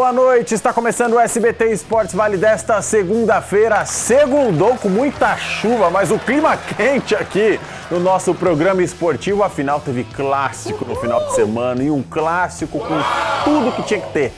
boa noite. Está começando o SBT Esportes Vale desta segunda-feira. Segundou com muita chuva, mas o clima quente aqui no nosso programa esportivo. Afinal, teve clássico no final de semana e um clássico com tudo que tinha que ter.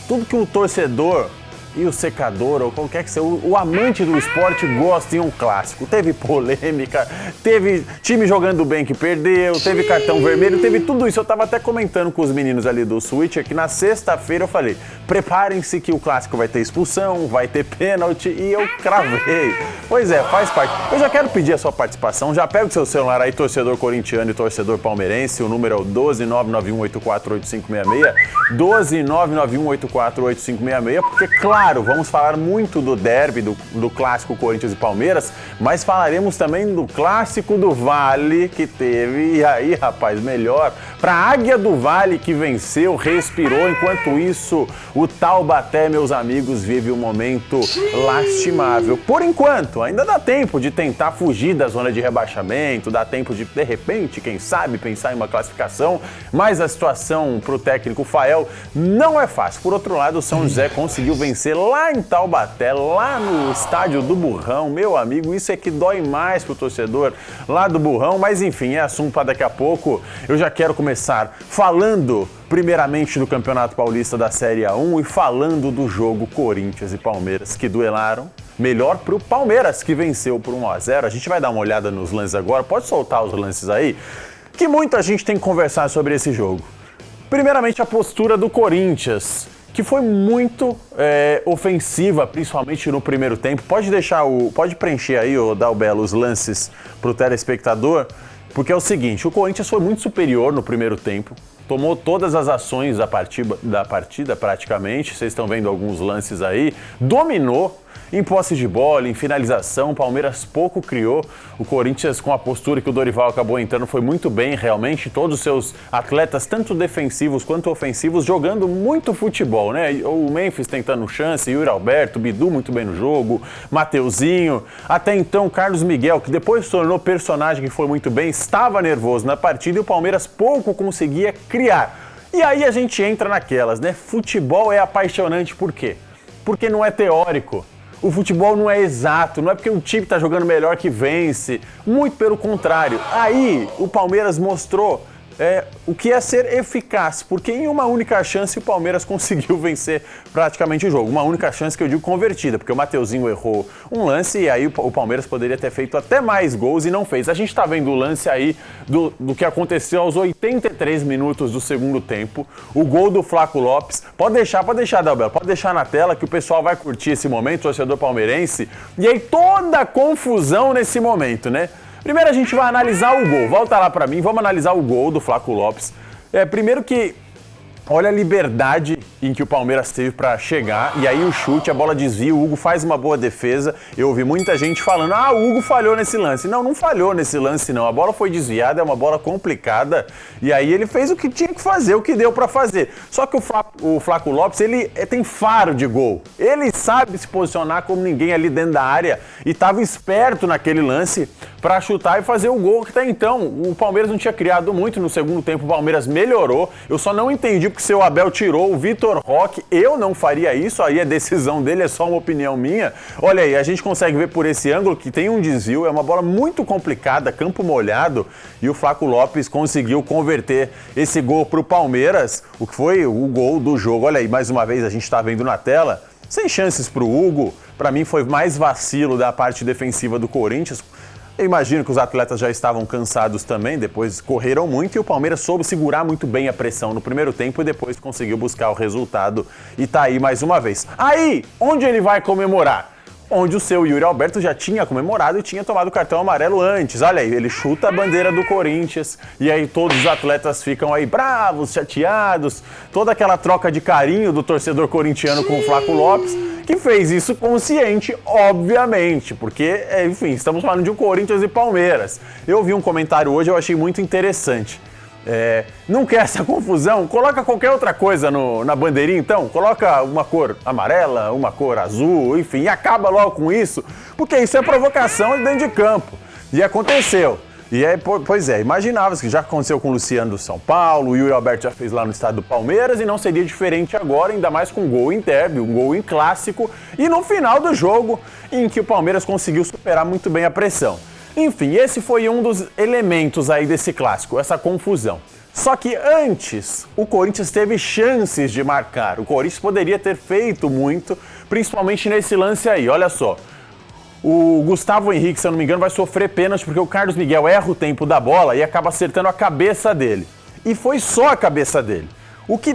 Tudo que o torcedor e o secador, ou qualquer que seja, o amante do esporte gosta em um clássico. Teve polêmica, teve time jogando bem que perdeu, teve cartão vermelho, teve tudo isso. Eu tava até comentando com os meninos ali do Switch, que na sexta-feira eu falei, preparem-se que o clássico vai ter expulsão, vai ter pênalti, e eu cravei. Pois é, faz parte. Eu já quero pedir a sua participação, já pega o seu celular aí, torcedor corintiano e torcedor palmeirense, o número é o 12991848566, 12991848566, porque claro, vamos falar muito do derby, do clássico Corinthians e Palmeiras, mas falaremos também do clássico do Vale que teve. E aí, rapaz, melhor para a Águia do Vale que venceu, respirou. Enquanto isso, o Taubaté, meus amigos, vive um momento lastimável. Por enquanto, ainda dá tempo de tentar fugir da zona de rebaixamento, dá tempo de repente, quem sabe, pensar em uma classificação, mas a situação para o técnico Fael não é fácil. Por outro lado, o São José conseguiu vencer lá em Taubaté, lá no estádio do Burrão. Meu amigo, isso é que dói mais pro torcedor lá do Burrão, mas enfim, é assunto para daqui a pouco. Eu já quero começar falando primeiramente do Campeonato Paulista da Série A1 e falando do jogo Corinthians e Palmeiras, que duelaram. Melhor pro Palmeiras, que venceu por 1-0. A gente vai dar uma olhada nos lances agora, pode soltar os lances aí, que muita gente tem que conversar sobre esse jogo. Primeiramente, a postura do Corinthians, que foi muito ofensiva, principalmente no primeiro tempo. Pode preencher aí, Dalbelo, os lances para o telespectador, porque é o seguinte, o Corinthians foi muito superior no primeiro tempo, tomou todas as ações da partida praticamente, vocês estão vendo alguns lances aí, dominou em posse de bola, em finalização, o Palmeiras pouco criou, o Corinthians com a postura que o Dorival acabou entrando foi muito bem realmente, todos os seus atletas, tanto defensivos quanto ofensivos, jogando muito futebol, né? O Memphis tentando chance, Yuri Alberto, Bidu muito bem no jogo, Mateuzinho, até então Carlos Miguel, que depois se tornou personagem que foi muito bem, estava nervoso na partida e o Palmeiras pouco conseguia criar. E aí a gente entra naquelas, né? Futebol é apaixonante por quê? Porque não é teórico. O futebol não é exato, não é porque um time está jogando melhor que vence, muito pelo contrário. Aí o Palmeiras mostrou o que é ser eficaz, porque em uma única chance o Palmeiras conseguiu vencer praticamente o jogo. Uma única chance que eu digo convertida, porque o Mateuzinho errou um lance e aí o Palmeiras poderia ter feito até mais gols e não fez. A gente está vendo o lance aí do que aconteceu aos 83 minutos do segundo tempo, o gol do Flaco Lopes. Pode deixar, Dalbel, pode deixar na tela que o pessoal vai curtir esse momento, torcedor palmeirense, e aí toda a confusão nesse momento, né? Primeiro a gente vai analisar o gol, volta lá pra mim, vamos analisar o gol do Flaco Lopes. Primeiro que, olha a liberdade em que o Palmeiras teve para chegar, e aí o chute, a bola desvia, o Hugo faz uma boa defesa. Eu ouvi muita gente falando, o Hugo falhou nesse lance. Não falhou nesse lance não, a bola foi desviada, é uma bola complicada, e aí ele fez o que tinha que fazer, o que deu para fazer. Só que o Flaco Lopes, ele tem faro de gol, ele sabe se posicionar como ninguém ali dentro da área, e estava esperto naquele lance para chutar e fazer o gol, que até então o Palmeiras não tinha criado muito. No segundo tempo o Palmeiras melhorou, eu só não entendi porque o seu Abel tirou o Vitor Roque, eu não faria isso, aí a decisão dele é só uma opinião minha. Olha aí, a gente consegue ver por esse ângulo que tem um desvio, é uma bola muito complicada, campo molhado, e o Flaco Lopes conseguiu converter esse gol para o Palmeiras, o que foi o gol do jogo. Olha aí, mais uma vez a gente está vendo na tela, sem chances para o Hugo, para mim foi mais vacilo da parte defensiva do Corinthians. Eu imagino que os atletas já estavam cansados também, depois correram muito e o Palmeiras soube segurar muito bem a pressão no primeiro tempo e depois conseguiu buscar o resultado e tá aí mais uma vez. Aí, onde ele vai comemorar? Onde o seu Yuri Alberto já tinha comemorado e tinha tomado o cartão amarelo antes. Olha aí, ele chuta a bandeira do Corinthians e aí todos os atletas ficam aí bravos, chateados, toda aquela troca de carinho do torcedor corintiano com o Flaco Lopes, que fez isso consciente, obviamente, porque, enfim, estamos falando de um Corinthians e Palmeiras. Eu vi um comentário hoje, eu achei muito interessante. Não quer essa confusão? Coloca qualquer outra coisa na bandeirinha, então. Coloca uma cor amarela, uma cor azul, enfim, e acaba logo com isso, porque isso é provocação dentro de campo. E aconteceu. E aí, pois é, imaginava-se que já aconteceu com o Luciano do São Paulo, o Yuri Alberto já fez lá no estado do Palmeiras e não seria diferente agora, ainda mais com um gol em derby, um gol em clássico e no final do jogo em que o Palmeiras conseguiu superar muito bem a pressão. Enfim, esse foi um dos elementos aí desse clássico, essa confusão. Só que antes, o Corinthians teve chances de marcar. O Corinthians poderia ter feito muito, principalmente nesse lance aí, olha só. O Gustavo Henrique, se eu não me engano, vai sofrer pênalti porque o Carlos Miguel erra o tempo da bola e acaba acertando a cabeça dele. E foi só a cabeça dele. O que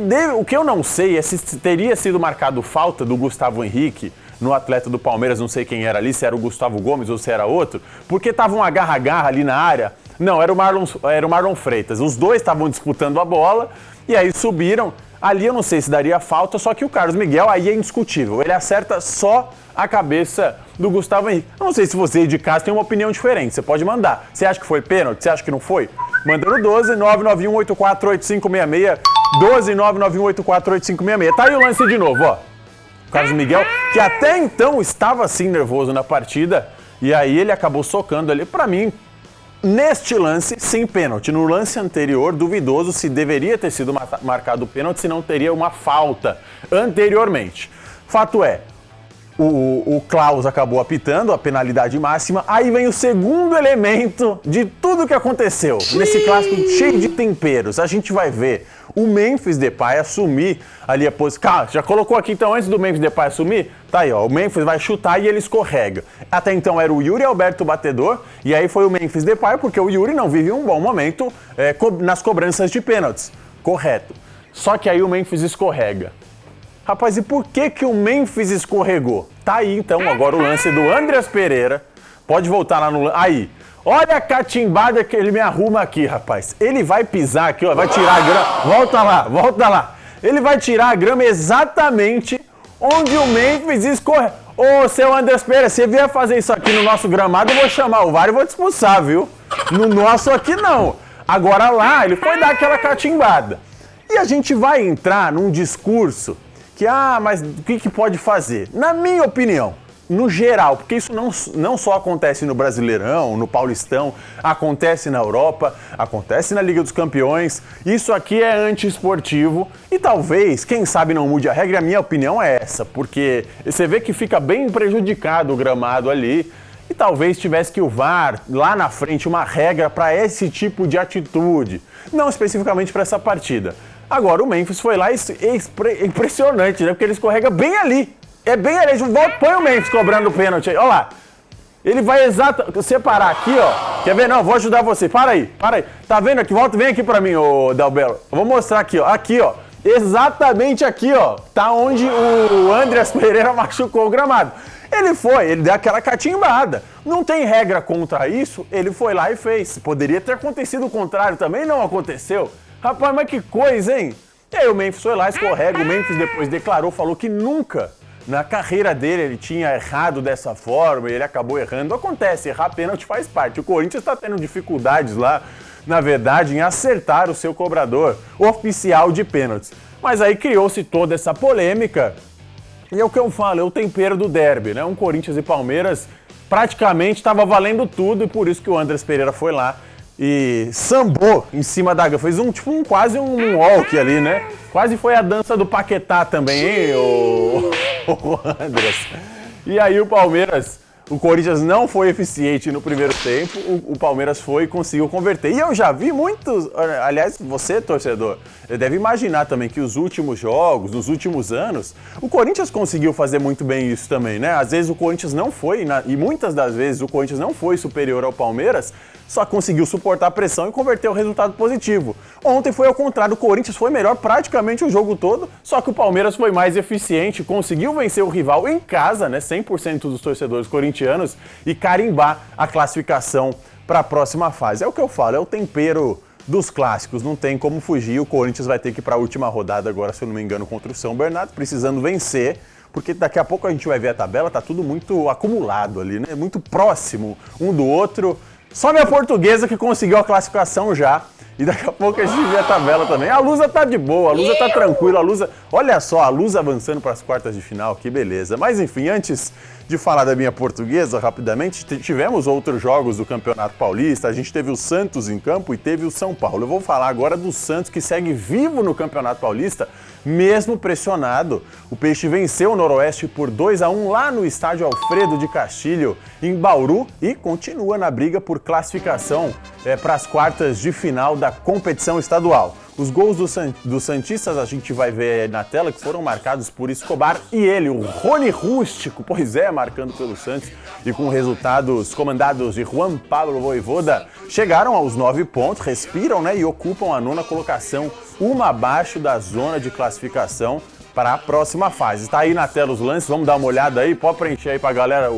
eu não sei é se teria sido marcado falta do Gustavo Henrique no atleta do Palmeiras, não sei quem era ali, se era o Gustavo Gomes ou se era outro, porque tava um agarra-agarra ali na área. Não, era o Marlon Freitas. Os dois estavam disputando a bola e aí subiram. Ali eu não sei se daria falta, só que o Carlos Miguel aí é indiscutível. Ele acerta só a cabeça do Gustavo Henrique. Eu não sei se você de casa tem uma opinião diferente, você pode mandar. Você acha que foi pênalti? Você acha que não foi? Manda no 12 991848566, 12 991848566. Tá aí o lance de novo, ó. O Carlos Miguel, que até então estava assim nervoso na partida, e aí ele acabou socando ali. Pra mim, neste lance, sem pênalti. No lance anterior, duvidoso se deveria ter sido marcado o pênalti, se não teria uma falta anteriormente. Fato é, o Klaus acabou apitando a penalidade máxima. Aí vem o segundo elemento de tudo que aconteceu nesse clássico cheio de temperos. A gente vai ver o Memphis Depay assumir ali a posição. Cara, já colocou aqui então antes do Memphis Depay assumir? Tá aí, ó. O Memphis vai chutar e ele escorrega. Até então era o Yuri Alberto batedor e aí foi o Memphis Depay porque o Yuri não vive um bom momento nas cobranças de pênaltis. Correto. Só que aí o Memphis escorrega. Rapaz, e por que o Memphis escorregou? Tá aí, então, agora o lance do Andreas Pereira. Pode voltar lá no... Aí, olha a catimbada que ele me arruma aqui, rapaz. Ele vai pisar aqui, ó, vai tirar a grama. Volta lá. Ele vai tirar a grama exatamente onde o Memphis escorrega. Ô, seu Andreas Pereira, se vier fazer isso aqui no nosso gramado, eu vou chamar o VAR e vou te expulsar, viu? No nosso aqui, não. Agora lá, ele foi dar aquela catimbada. E a gente vai entrar num discurso... mas o que pode fazer? Na minha opinião, no geral, porque isso não só acontece no Brasileirão, no Paulistão, acontece na Europa, acontece na Liga dos Campeões, isso aqui é antiesportivo e talvez, quem sabe não mude a regra, a minha opinião é essa, porque você vê que fica bem prejudicado o gramado ali e talvez tivesse que o VAR, lá na frente, uma regra para esse tipo de atitude, não especificamente para essa partida. Agora o Memphis foi lá e é impressionante, né? Porque ele escorrega bem ali. É bem ali. Põe o Memphis cobrando o pênalti aí. Olha lá. Ele vai separar aqui, ó. Quer ver? Não, vou ajudar você. Para aí. Tá vendo aqui? Vem aqui pra mim, ô Dalbelo. Eu vou mostrar aqui, ó. Aqui, ó. Exatamente aqui, ó. Tá onde o Andreas Pereira machucou o gramado. Ele deu aquela catimbada. Não tem regra contra isso. Ele foi lá e fez. Poderia ter acontecido o contrário também, não aconteceu. Rapaz, mas que coisa, hein? E aí o Memphis foi lá, escorrega. O Memphis depois declarou, falou que nunca na carreira dele ele tinha errado dessa forma e ele acabou errando. Acontece, errar pênalti faz parte. O Corinthians está tendo dificuldades lá, na verdade, em acertar o seu cobrador oficial de pênaltis. Mas aí criou-se toda essa polêmica. E é o que eu falo, é o tempero do derby, né? Um Corinthians e Palmeiras praticamente estava valendo tudo e por isso que o Andreas Pereira foi lá e sambou em cima da grama. Fez quase um walk ali, né? Quase foi a dança do Paquetá também, hein, o Andreas. E aí o Corinthians não foi eficiente no primeiro tempo, o Palmeiras foi e conseguiu converter. E eu já vi muitos, aliás, você, torcedor, deve imaginar também que os últimos jogos, nos últimos anos, o Corinthians conseguiu fazer muito bem isso também, né? Às vezes o Corinthians não foi, e muitas das vezes o Corinthians não foi superior ao Palmeiras, só conseguiu suportar a pressão e converter o resultado positivo. Ontem foi ao contrário, o Corinthians foi melhor praticamente o jogo todo, só que o Palmeiras foi mais eficiente, conseguiu vencer o rival em casa, né, 100% dos torcedores corintianos, e carimbar a classificação para a próxima fase. É o que eu falo, é o tempero dos clássicos, não tem como fugir, o Corinthians vai ter que ir para a última rodada agora, se eu não me engano, contra o São Bernardo, precisando vencer, porque daqui a pouco a gente vai ver a tabela, tá tudo muito acumulado ali, né, muito próximo um do outro. Só minha Portuguesa que conseguiu a classificação já. E daqui a pouco a gente vê a tabela também. A Lusa tá de boa, a Lusa tá tranquila, a Lusa... Olha só, a Lusa avançando para as quartas de final, que beleza. Mas enfim, antes de falar da minha Portuguesa, rapidamente, tivemos outros jogos do Campeonato Paulista. A gente teve o Santos em campo e teve o São Paulo. Eu vou falar agora do Santos, que segue vivo no Campeonato Paulista, mesmo pressionado. O Peixe venceu o Noroeste por 2-1 lá no estádio Alfredo de Castilho, em Bauru, e continua na briga por classificação para as quartas de final da competição estadual. Os gols dos Santistas a gente vai ver na tela, que foram marcados por Escobar e ele, o Rony Rústico, pois é, marcando pelo Santos, e com resultados comandados de Juan Pablo Vojvoda, chegaram aos 9 pontos, respiram, né, e ocupam a 9ª colocação, uma abaixo da zona de classificação para a próxima fase. Está aí na tela os lances, vamos dar uma olhada aí, pode preencher aí para a galera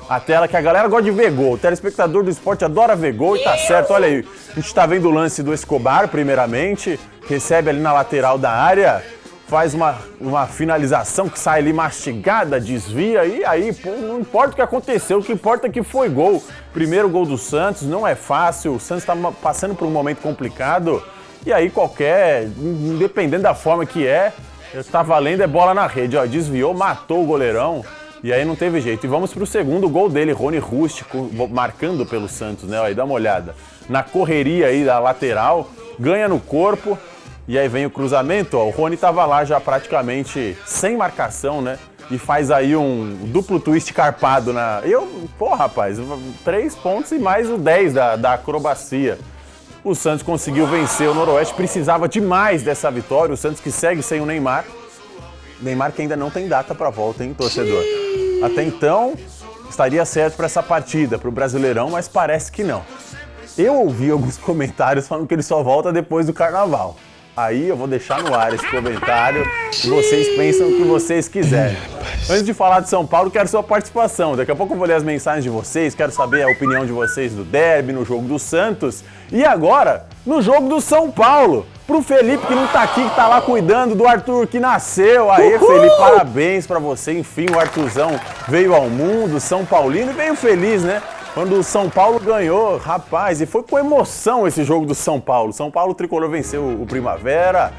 a tela, que a galera gosta de ver gol. O telespectador do esporte adora ver gol e tá certo. Olha aí, a gente tá vendo o lance do Escobar, primeiramente, recebe ali na lateral da área, faz uma finalização que sai ali mastigada, desvia, e aí, pô, não importa o que aconteceu, o que importa é que foi gol. Primeiro gol do Santos, não é fácil, o Santos tá passando por um momento complicado, e aí independendo da forma que tá valendo, é bola na rede, ó, desviou, matou o goleirão. E aí não teve jeito. E vamos pro segundo gol dele, Rony Rústico, marcando pelo Santos, né? Aí dá uma olhada. Na correria aí da lateral, ganha no corpo, e aí vem o cruzamento, ó. O Rony tava lá já praticamente sem marcação, né? E faz aí um duplo twist carpado na... rapaz, 3 pontos e mais o 10 da acrobacia. O Santos conseguiu vencer o Noroeste, precisava demais dessa vitória. O Santos que segue sem o Neymar. Neymar que ainda não tem data para volta, hein, torcedor? Até então, estaria certo para essa partida, para o Brasileirão, mas parece que não. Eu ouvi alguns comentários falando que ele só volta depois do Carnaval. Aí eu vou deixar no ar esse comentário e vocês pensam o que vocês quiserem. Antes de falar de São Paulo, quero sua participação. Daqui a pouco eu vou ler as mensagens de vocês, quero saber a opinião de vocês do derby, no jogo do Santos. E agora, no jogo do São Paulo. Pro Felipe que não tá aqui, que tá lá cuidando do Arthur que nasceu. Aê, Felipe, parabéns pra você. Enfim, o Arthurzão veio ao mundo, São Paulino, e veio feliz, né? Quando o São Paulo ganhou, rapaz, e foi com emoção esse jogo do São Paulo. São Paulo tricolor venceu o Primavera,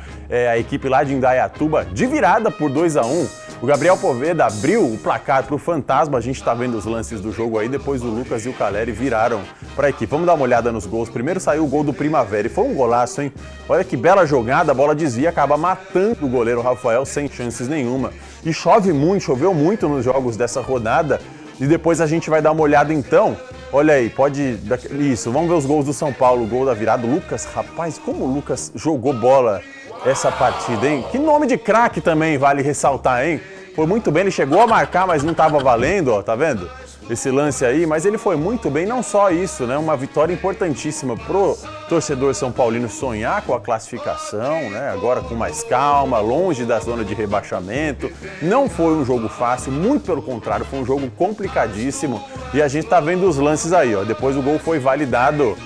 a equipe lá de Indaiatuba, de virada por 2-1. O Gabriel Poveda abriu o placar pro Fantasma, a gente tá vendo os lances do jogo aí, depois o Lucas e o Caleri viraram pra equipe. Vamos dar uma olhada nos gols. Primeiro saiu o gol do Primavera e foi um golaço, hein? Olha que bela jogada, a bola desvia, acaba matando o goleiro Rafael sem chances nenhuma. E choveu muito nos jogos dessa rodada. E depois a gente vai dar uma olhada então. Olha aí, isso, vamos ver os gols do São Paulo, o gol da virada. Lucas, rapaz, como o Lucas jogou bola essa partida, hein? Que nome de craque também, vale ressaltar, hein? Foi muito bem, ele chegou a marcar, mas não estava valendo, ó, tá vendo? Esse lance aí, mas ele foi muito bem, não só isso, né? Uma vitória importantíssima pro torcedor são paulino sonhar com a classificação, né? Agora com mais calma, longe da zona de rebaixamento. Não foi um jogo fácil, muito pelo contrário, foi um jogo complicadíssimo. E a gente tá vendo os lances aí, ó. Depois o gol foi validado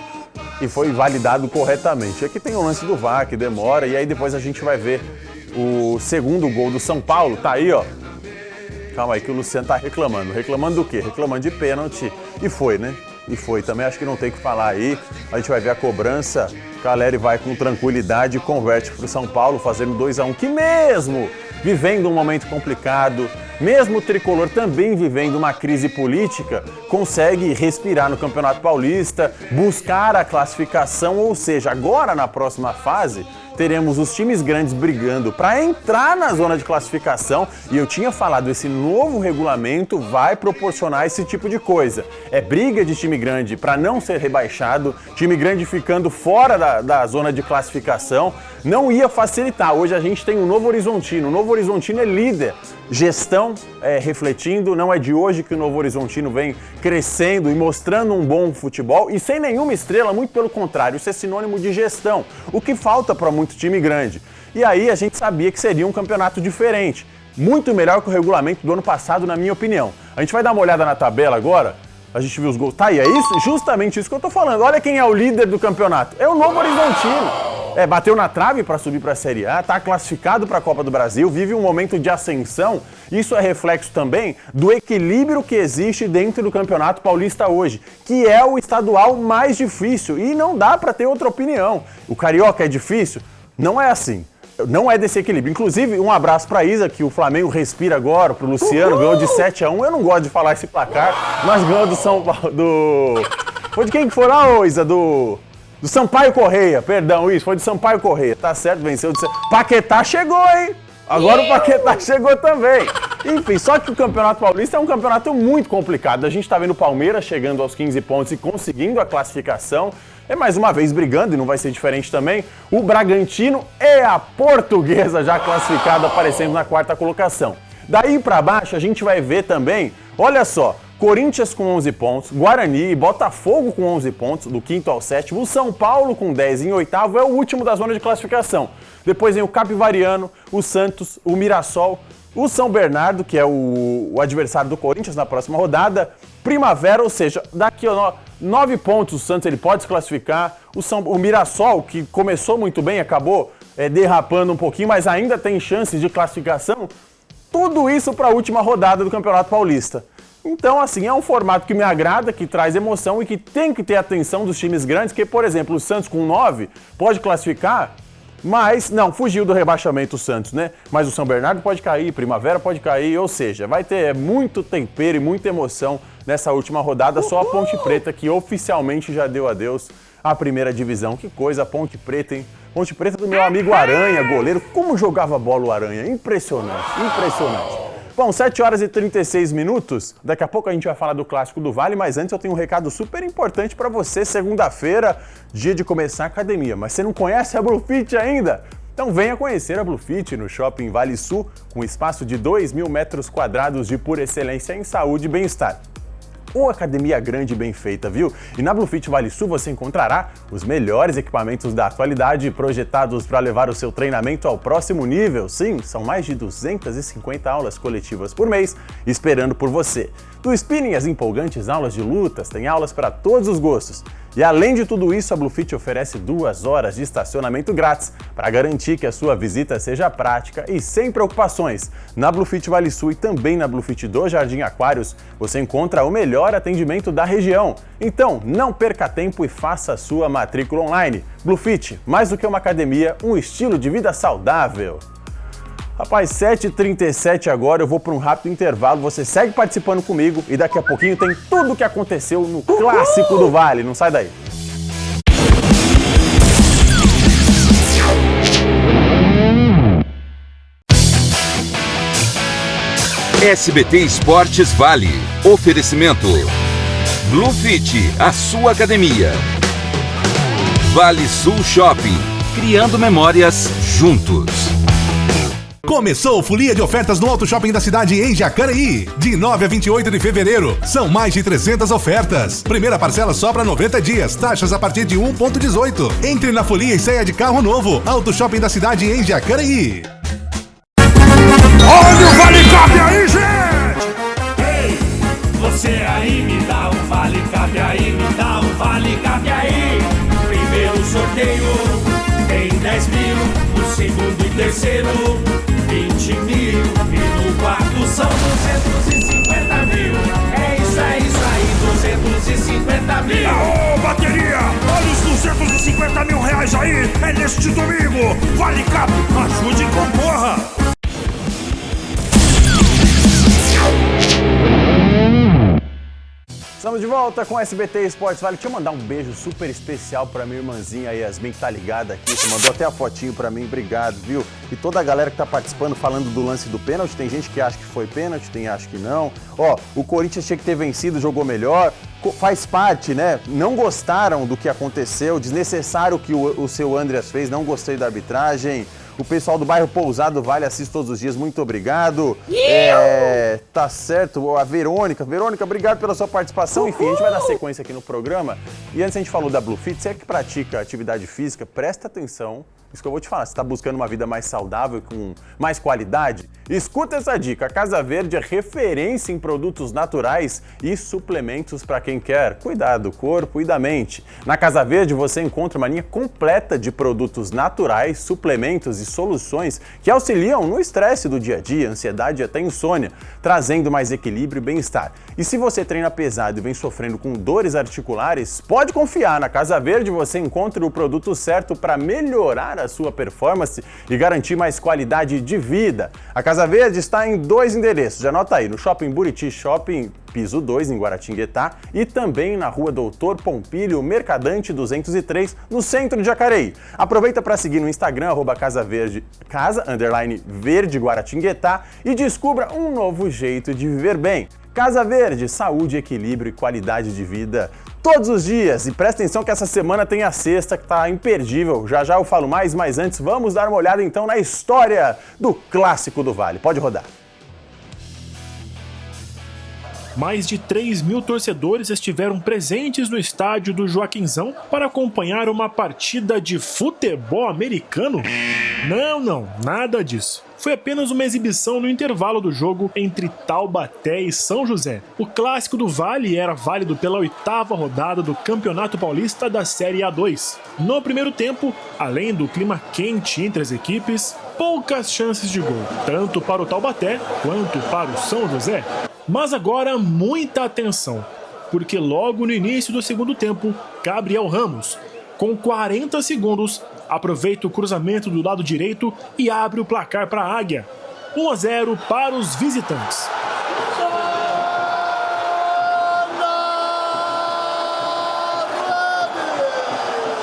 e foi validado corretamente. Aqui tem o lance do VAR que demora, e aí depois a gente vai ver o segundo gol do São Paulo, tá aí, ó. Calma aí que o Luciano tá reclamando. Reclamando do quê? Reclamando de pênalti. E foi, né? E foi. Também acho que não tem o que falar aí. A gente vai ver a cobrança. Caleri vai com tranquilidade e converte pro São Paulo, fazendo 2-1. Que mesmo vivendo um momento complicado, mesmo o tricolor também vivendo uma crise política, consegue respirar no Campeonato Paulista, buscar a classificação, ou seja, agora na próxima fase, teremos os times grandes brigando para entrar na zona de classificação, e eu tinha falado, esse novo regulamento vai proporcionar esse tipo de coisa. É briga de time grande para não ser rebaixado, time grande ficando fora da zona de classificação, não ia facilitar. Hoje a gente tem o Novo Horizontino é líder. Gestão refletindo, não é de hoje que o Novo Horizontino vem crescendo e mostrando um bom futebol e sem nenhuma estrela, muito pelo contrário, isso é sinônimo de gestão, o que falta para muito time grande. E aí a gente sabia que seria um campeonato diferente, muito melhor que o regulamento do ano passado, na minha opinião. A gente vai dar uma olhada na tabela agora, a gente viu os gols, tá aí, é isso? Justamente isso que eu tô falando, olha quem é o líder do campeonato, é o Novo Horizontino. bateu na trave para subir para a Série A, está classificado para a Copa do Brasil, vive um momento de ascensão. Isso é reflexo também do equilíbrio que existe dentro do Campeonato Paulista hoje, que é o estadual mais difícil e não dá para ter outra opinião. O Carioca é difícil? Não é assim. Não é desse equilíbrio. Inclusive, um abraço para Isa, que o Flamengo respira agora, pro Luciano, ganhou de 7-1. Eu não gosto de falar esse placar, mas ganhou do São Paulo. Foi de quem que foi lá, ô Isa? Do Sampaio Correia, perdão, isso, foi do Sampaio Correia. Tá certo, venceu do Paquetá chegou, hein? Agora o Paquetá chegou também. Enfim, só que o Campeonato Paulista é um campeonato muito complicado. A gente tá vendo o Palmeiras chegando aos 15 pontos e conseguindo a classificação. É mais uma vez brigando, e não vai ser diferente também, o Bragantino e a Portuguesa já classificada, aparecendo na 4ª colocação. Daí pra baixo a gente vai ver também, olha só, Corinthians com 11 pontos, Guarani e Botafogo com 11 pontos, do 5º ao 7º, o São Paulo com 10 em 8º, é o último da zona de classificação. Depois vem o Capivariano, o Santos, o Mirassol, o São Bernardo, que é o adversário do Corinthians na próxima rodada, Primavera, ou seja, daqui a 9 pontos o Santos ele pode se classificar, o Mirassol, que começou muito bem, acabou derrapando um pouquinho, mas ainda tem chances de classificação, tudo isso para a última rodada do Campeonato Paulista. Então, assim, é um formato que me agrada, que traz emoção e que tem que ter atenção dos times grandes, que, por exemplo, o Santos com 9 pode classificar, mas, não, fugiu do rebaixamento o Santos, né? Mas o São Bernardo pode cair, Primavera pode cair, ou seja, vai ter muito tempero e muita emoção nessa última rodada. Só a Ponte Preta que oficialmente já deu adeus à primeira divisão. Que coisa, a Ponte Preta, hein? Ponte Preta do meu amigo Aranha, goleiro. Como jogava bola o Aranha? Impressionante, impressionante. Bom, 7 horas e 36 minutos. Daqui a pouco a gente vai falar do Clássico do Vale, mas antes eu tenho um recado super importante para você. Segunda-feira, dia de começar a academia. Mas você não conhece a Bluefit ainda? Então venha conhecer a Bluefit no Shopping Vale Sul, com espaço de 2.000 metros quadrados de pura excelência em saúde e bem-estar. Uma academia grande e bem feita, viu? E na Bluefit Vale Sul você encontrará os melhores equipamentos da atualidade projetados para levar o seu treinamento ao próximo nível. Sim, são mais de 250 aulas coletivas por mês esperando por você. Do spinning às empolgantes aulas de lutas, tem aulas para todos os gostos. E além de tudo isso, a Bluefit oferece 2 horas de estacionamento grátis para garantir que a sua visita seja prática e sem preocupações. Na Bluefit Vale Sul e também na Bluefit do Jardim Aquários, você encontra o melhor atendimento da região. Então, não perca tempo e faça a sua matrícula online. Bluefit, mais do que uma academia, um estilo de vida saudável. Rapaz, 7h37 agora, eu vou para um rápido intervalo, você segue participando comigo e daqui a pouquinho tem tudo o que aconteceu no Clássico do Vale, não sai daí. SBT Esportes Vale. Oferecimento Bluefit, a sua academia. Vale Sul Shopping, criando memórias juntos. Começou folia de ofertas no Auto Shopping da cidade em Jacareí. De 9 a 28 de fevereiro, são mais de 300 ofertas. Primeira parcela só para 90 dias, taxas a partir de 1,18. Entre na folia e saia de carro novo. Auto Shopping da cidade em Jacareí. Olha o Vale Cap aí, gente! Ei, você aí me dá um Vale Cap aí, me dá um Vale Cap aí. Primeiro sorteio tem 10 mil, o segundo e terceiro 20 mil, e no quarto são 250 mil. É isso aí, 250 mil. Ô, bateria, olha os 250 mil reais aí, é neste domingo. Vale Cap, ajude e concorra. Estamos de volta com o SBT Esportes Vale. Deixa eu mandar um beijo super especial pra minha irmãzinha Yasmin, que tá ligada aqui. Você mandou até a fotinho pra mim, obrigado, viu? E toda a galera que tá participando, falando do lance do pênalti. Tem gente que acha que foi pênalti, tem acha que não. Ó, o Corinthians tinha que ter vencido, jogou melhor. Faz parte, né? Não gostaram do que aconteceu, desnecessário o que o seu Andreas fez, não gostei da arbitragem. O pessoal do bairro Pousado do Vale assiste todos os dias, muito obrigado. Tá certo, a Verônica, obrigado pela sua participação. Enfim, a gente vai dar sequência aqui no programa. E antes a gente falou da Blue Fit, você que pratica atividade física, presta atenção. Isso que eu vou te falar, você está buscando uma vida mais saudável, com mais qualidade? Escuta essa dica, a Casa Verde é referência em produtos naturais e suplementos para quem quer cuidar do corpo e da mente. Na Casa Verde você encontra uma linha completa de produtos naturais, suplementos e soluções que auxiliam no estresse do dia a dia, ansiedade e até insônia, trazendo mais equilíbrio e bem-estar. E se você treina pesado e vem sofrendo com dores articulares, pode confiar, na Casa Verde você encontra o produto certo para melhorar a sua performance e garantir mais qualidade de vida. A Casa Verde está em 2 endereços, já anota aí, no Shopping Buriti Shopping, piso 2, em Guaratinguetá, e também na Rua Doutor Pompílio Mercadante 203, no centro de Jacareí. Aproveita para seguir no Instagram, @CasaVerde, Casa_Verde Guaratinguetá, e descubra um novo jeito de viver bem. Casa Verde, saúde, equilíbrio e qualidade de vida todos os dias. E presta atenção que essa semana tem a sexta que tá imperdível. Já já eu falo mais, mas antes vamos dar uma olhada então na história do Clássico do Vale. Pode rodar. Mais de 3.000 torcedores estiveram presentes no estádio do Joaquinzão para acompanhar uma partida de futebol americano? Não, nada disso. Foi apenas uma exibição no intervalo do jogo entre Taubaté e São José. O Clássico do Vale era válido pela 8ª rodada do Campeonato Paulista da Série A2. No primeiro tempo, além do clima quente entre as equipes, poucas chances de gol, tanto para o Taubaté quanto para o São José. Mas agora muita atenção, porque logo no início do segundo tempo, Gabriel Ramos, com 40 segundos, aproveita o cruzamento do lado direito e abre o placar para a Águia. 1-0 para os visitantes.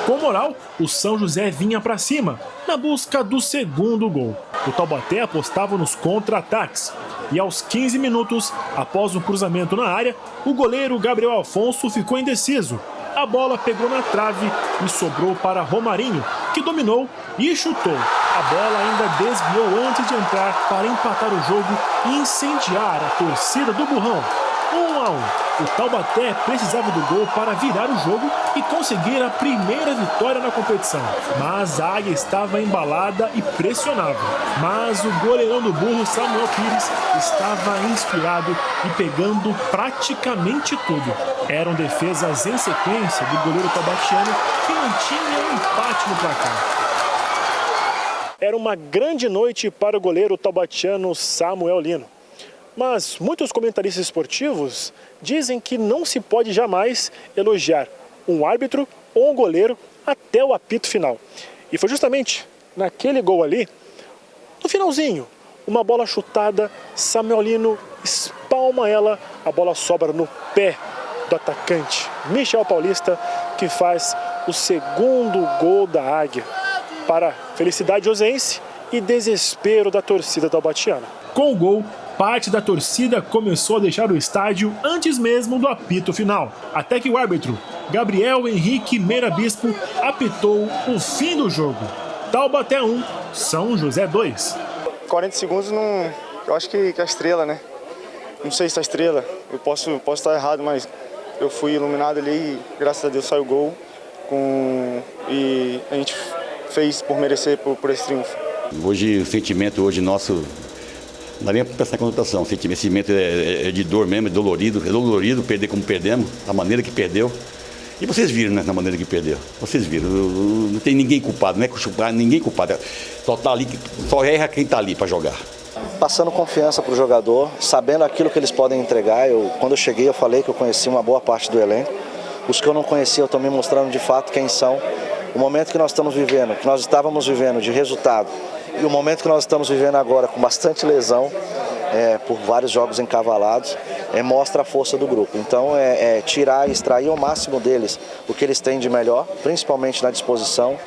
Com moral, o São José vinha para cima, na busca do segundo gol. O Taubaté apostava nos contra-ataques. E aos 15 minutos, após um cruzamento na área, o goleiro Gabriel Afonso ficou indeciso. A bola pegou na trave e sobrou para Romarinho, que dominou e chutou. A bola ainda desviou antes de entrar para empatar o jogo e incendiar a torcida do Burrão. 1-1. O Taubaté precisava do gol para virar o jogo e conseguir a primeira vitória na competição. Mas a Águia estava embalada e pressionava. Mas o goleirão do Burro, Samuel Pires, estava inspirado e pegando praticamente tudo. Eram defesas em sequência do goleiro taubatiano que mantinha um empate no placar. Era uma grande noite para o goleiro taubatiano Samuel Lino. Mas muitos comentaristas esportivos dizem que não se pode jamais elogiar um árbitro ou um goleiro até o apito final. E foi justamente naquele gol ali, no finalzinho, uma bola chutada, Samuel Lino espalma ela, a bola sobra no pé do atacante Michel Paulista, que faz o segundo gol da Águia, para felicidade joseense e desespero da torcida taubatiana. Com o gol, parte da torcida começou a deixar o estádio antes mesmo do apito final, até que o árbitro, Gabriel Henrique Meira Bispo, apitou o fim do jogo. Taubaté 1, São José 2. 40 segundos, não, eu acho que a estrela, né? Não sei se a estrela, eu posso estar errado, mas eu fui iluminado ali e graças a Deus saiu o gol e a gente fez por merecer por esse triunfo. Hoje, o sentimento nosso, não dá nem para pensar em conotação, o sentimento é de dor mesmo, é dolorido perder como perdemos, da maneira que perdeu. E vocês viram, né, na maneira que perdeu, vocês viram, não tem ninguém culpado, não é culpado, ninguém culpado, só erra quem está ali para jogar. Passando confiança para o jogador, sabendo aquilo que eles podem entregar. Quando eu cheguei, eu falei que eu conheci uma boa parte do elenco. Os que eu não conhecia, eu estou me mostrando de fato quem são. O momento que nós estamos vivendo, que nós estávamos vivendo de resultado, e o momento que nós estamos vivendo agora com bastante lesão, por vários jogos encavalados, mostra a força do grupo. Então tirar e extrair ao máximo deles o que eles têm de melhor, principalmente na disposição,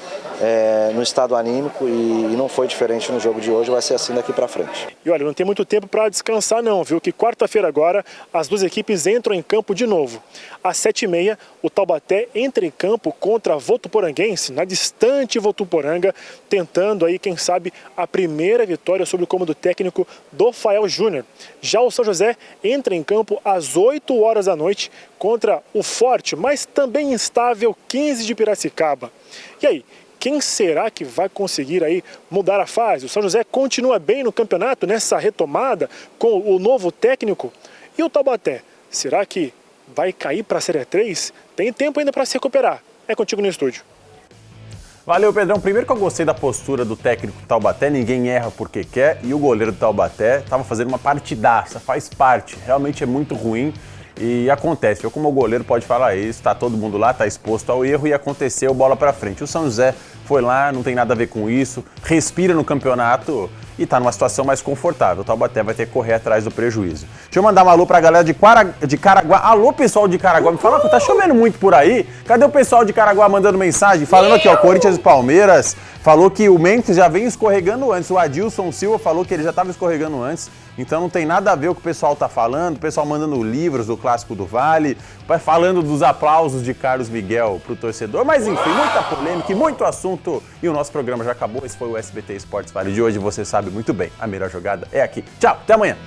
no estado anímico, e não foi diferente no jogo de hoje, vai ser assim daqui para frente. E olha, não tem muito tempo para descansar não, viu? Que quarta-feira agora as duas equipes entram em campo de novo. Às 7h30, o Taubaté entra em campo contra a Votuporanguense, na distante Votuporanga, tentando aí, quem sabe, a primeira vitória sob o comando técnico do Fael Júnior. Já o São José entra em campo às 8 horas da noite contra o forte, mas também instável 15 de Piracicaba. E aí, quem será que vai conseguir aí mudar a fase? O São José continua bem no campeonato, nessa retomada com o novo técnico? E o Taubaté, será que vai cair para a Série 3? Tem tempo ainda para se recuperar. É contigo no estúdio. Valeu, Pedrão. Primeiro que eu gostei da postura do técnico do Taubaté, ninguém erra porque quer, e o goleiro do Taubaté estava fazendo uma partidaça, faz parte, realmente é muito ruim. E acontece, eu como o goleiro pode falar isso, tá todo mundo lá, tá exposto ao erro e aconteceu, bola pra frente. O São José foi lá, não tem nada a ver com isso, respira no campeonato e tá numa situação mais confortável. O Taubaté vai ter que correr atrás do prejuízo. Deixa eu mandar um alô pra galera de Caraguá. Alô, pessoal de Caraguá, me fala que tá chovendo muito por aí. Cadê o pessoal de Caraguá mandando mensagem? Falando aqui, ó, Corinthians e Palmeiras, falou que o Mendes já vem escorregando antes. O Adilson Silva falou que ele já tava escorregando antes. Então não tem nada a ver com o que o pessoal tá falando, o pessoal mandando livros do Clássico do Vale, falando dos aplausos de Carlos Miguel pro torcedor, mas enfim, muita polêmica e muito assunto, e o nosso programa já acabou. Esse foi o SBT Esportes Vale de hoje, você sabe muito bem, a melhor jogada é aqui. Tchau, até amanhã!